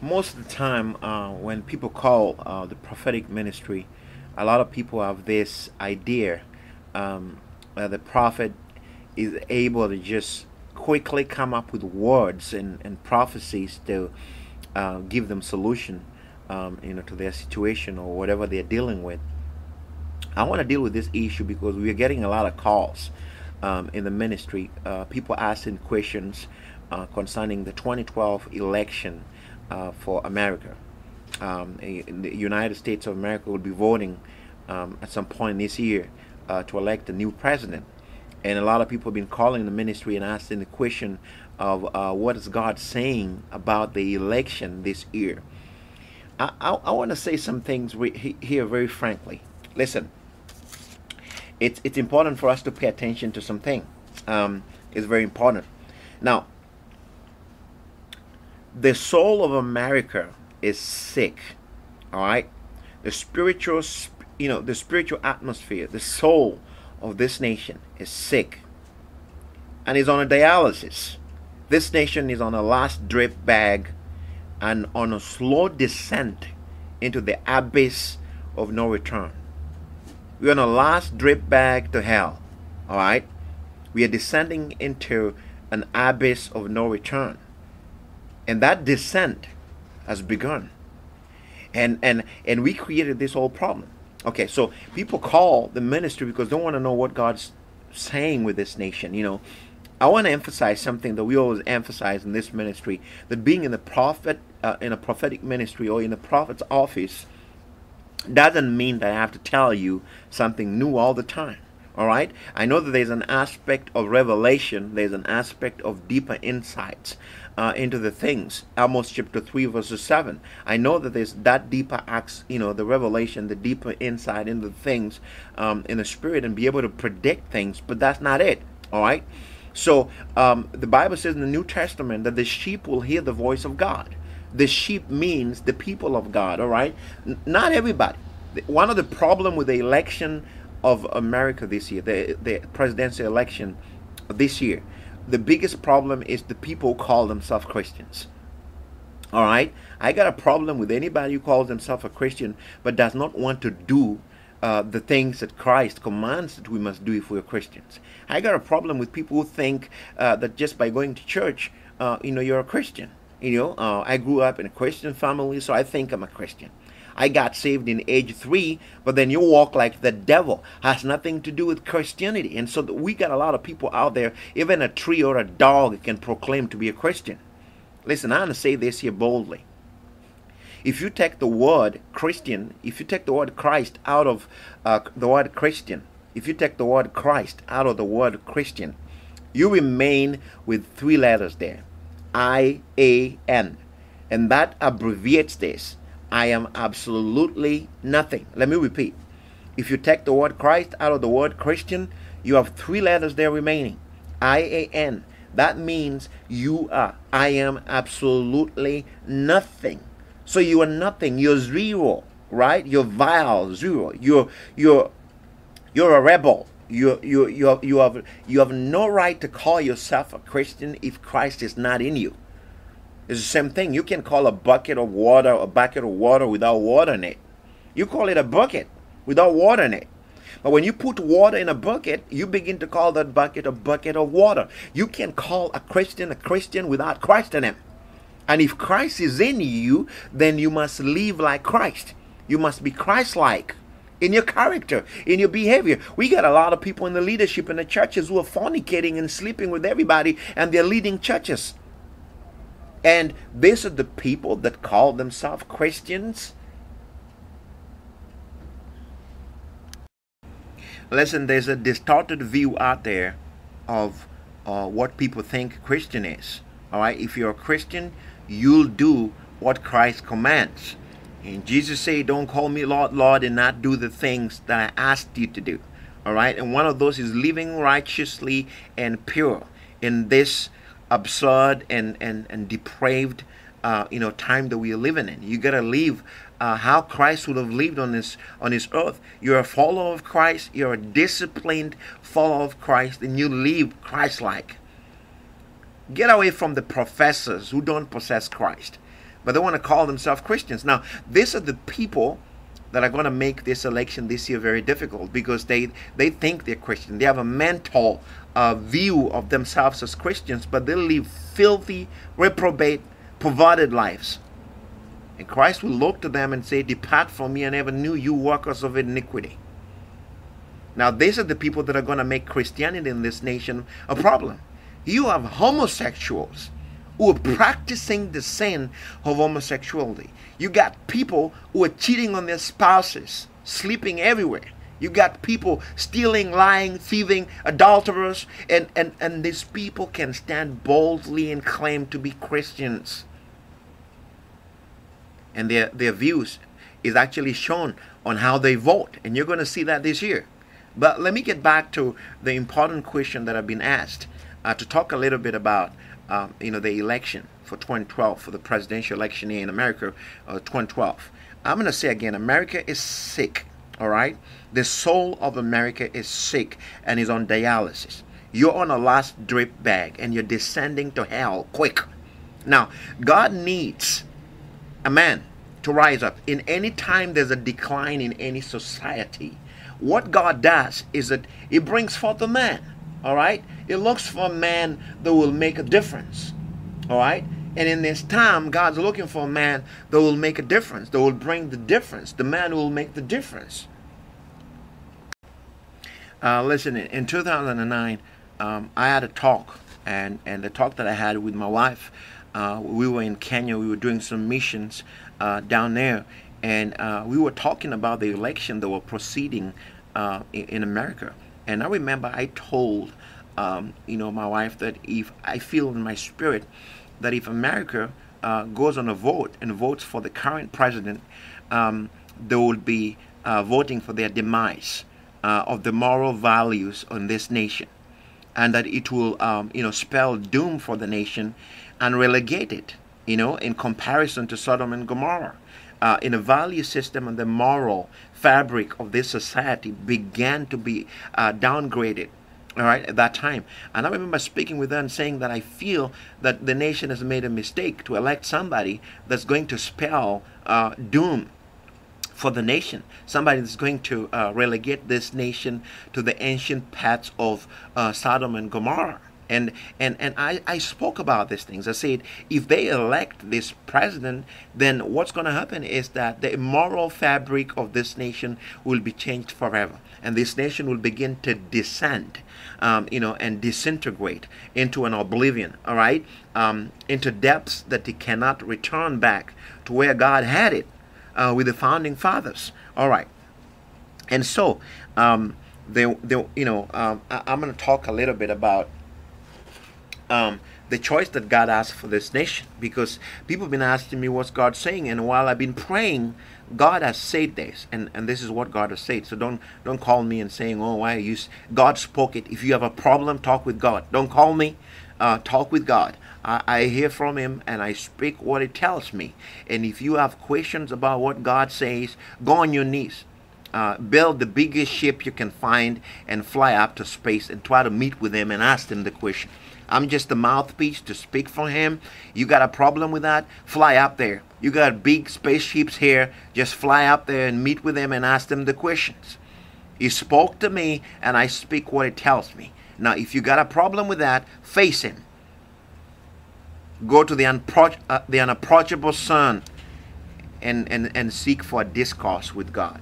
Most of the time, when people call the prophetic ministry, a lot of people have this idea that the prophet is able to just quickly come up with words and prophecies to give them solution, to their situation or whatever they're dealing with. I want to deal with this issue because we are getting a lot of calls in the ministry. People asking questions concerning the 2012 election for America. The United States of America will be voting at some point this year to elect a new president. And a lot of people have been calling the ministry and asking the question of what is God saying about the election this year. I want to say some things here very frankly. Listen, it's important for us to pay attention to something. It's very important. Now, the soul of America is sick. All right, the spiritual, the spiritual atmosphere, the soul of this nation is sick, and is on a dialysis. This nation is on a last drip bag, and on a slow descent into the abyss of no return. We're on a last drip bag to hell. All right, we are descending into an abyss of no return, and that descent has begun. And we created this whole problem. Okay, so people call the ministry because they want to know what God's saying with this nation. I want to emphasize something that we always emphasize in this ministry: that being in in a prophetic ministry or in a prophet's office doesn't mean that I have to tell you something new all the time. All right, I know that there's an aspect of revelation, there's an aspect of deeper insights into the things. Amos chapter 3 verses 7. I know that there's that deeper acts, the revelation, the deeper insight into the things in the spirit, and be able to predict things, but that's not it. All right, so the Bible says in the New Testament that the sheep will hear the voice of God. The sheep means the people of God. All right, not everybody. One of the problem with the election of America this year, the presidential election this year, the biggest problem is the people who call themselves Christians. All right, I got a problem with anybody who calls themselves a Christian but does not want to do the things that Christ commands that we must do if we're Christians. I got a problem with people who think that just by going to church, you're a Christian. I grew up in a Christian family, so I think I'm a Christian. I got saved in age 3, but then you walk like the devil. Has nothing to do with Christianity. And so we got a lot of people out there, even a tree or a dog can proclaim to be a Christian. Listen, I'm going to say this here boldly. If you take the word Christian, if you take the word Christ out of the word Christian, if you take the word Christ out of the word Christian, you remain with 3 letters there. I-A-N. And that abbreviates this. I am absolutely nothing. Let me repeat. If you take the word Christ out of the word Christian, you have 3 letters there remaining. I-A-N. That means you are. I am absolutely nothing. So you are nothing. You're zero, right? You're vile, zero. You're a rebel. You have no right to call yourself a Christian if Christ is not in you. It's the same thing. You can call a bucket of water without water in it. You call it a bucket without water in it. But when you put water in a bucket, you begin to call that bucket a bucket of water. You can call a Christian without Christ in him. And if Christ is in you, then you must live like Christ. You must be Christ-like in your character, in your behavior. We got a lot of people in the leadership in the churches who are fornicating and sleeping with everybody, and they're leading churches. And these are the people that call themselves Christians. Listen, there's a distorted view out there of what people think Christian is. All right, if you're a Christian, you'll do what Christ commands. And Jesus said, don't call me Lord, Lord, and not do the things that I asked you to do. All right, and one of those is living righteously and pure in this absurd and depraved time that we are living in. You got to live how Christ would have lived on this earth. You're a follower of Christ, you're a disciplined follower of Christ, and you live Christ-like. Get away from the professors who don't possess Christ. but they want to call themselves Christians. Now, these are the people that are going to make this election this year very difficult, because they think they're Christian. They have a mental view of themselves as Christians, but they live filthy, reprobate, perverted lives. And Christ will look to them and say, "Depart from me, I never knew you, workers of iniquity." Now, these are the people that are going to make Christianity in this nation a problem. You have homosexuals who are practicing the sin of homosexuality. You got people who are cheating on their spouses, sleeping everywhere. You got people stealing, lying, thieving, adulterers, and these people can stand boldly and claim to be Christians. And their views is actually shown on how they vote. And you're going to see that this year. But let me get back to the important question that I've been asked, to talk a little bit about the election for 2012, for the presidential election here in America, 2012. I'm going to say again, America is sick, all right? The soul of America is sick and is on dialysis. You're on a last drip bag and you're descending to hell quick. Now, God needs a man to rise up. In any time there's a decline in any society, what God does is that He brings forth a man, all right? He looks for a man that will make a difference, all right? And in this time, God's looking for a man that will make a difference, that will bring the difference, the man who will make the difference. Listen, in 2009, I had a talk, and the talk that I had with my wife, we were in Kenya. We were doing some missions down there, and we were talking about the election that were proceeding in America. And I remember I told my wife that if I feel in my spirit that if America goes on a vote and votes for the current president, they will be voting for their demise of the moral values on this nation, and that it will spell doom for the nation and relegate it in comparison to Sodom and Gomorrah. In a value system, and the moral fabric of this society began to be downgraded, all right, at that time. And I remember speaking with her and saying that I feel that the nation has made a mistake to elect somebody that's going to spell doom for the nation, somebody that's going to relegate this nation to the ancient paths of Sodom and Gomorrah. And I spoke about these things. I said, if they elect this president, then what's going to happen is that the moral fabric of this nation will be changed forever. And this nation will begin to descend, and disintegrate into an oblivion, all right, into depths that it cannot return back to where God had it with the founding fathers, all right. And so, I'm going to talk a little bit about the choice that God asked for this nation, because people have been asking me what's God saying, and while I've been praying, God has said this, and this is what God has said. So don't call me and saying, "Oh, why you?" God spoke it. If you have a problem, talk with God. Don't call me. Talk with God. I hear from Him and I speak what He tells me. And if you have questions about what God says, go on your knees. Build the biggest ship you can find and fly up to space and try to meet with Him and ask Him the question. I'm just a mouthpiece to speak for Him. You got a problem with that? Fly up there. You got big spaceships here. Just fly up there and meet with Him and ask Him the questions. He spoke to me and I speak what He tells me. Now, if you got a problem with that, face Him. Go to the unapproachable Son and seek for a discourse with God.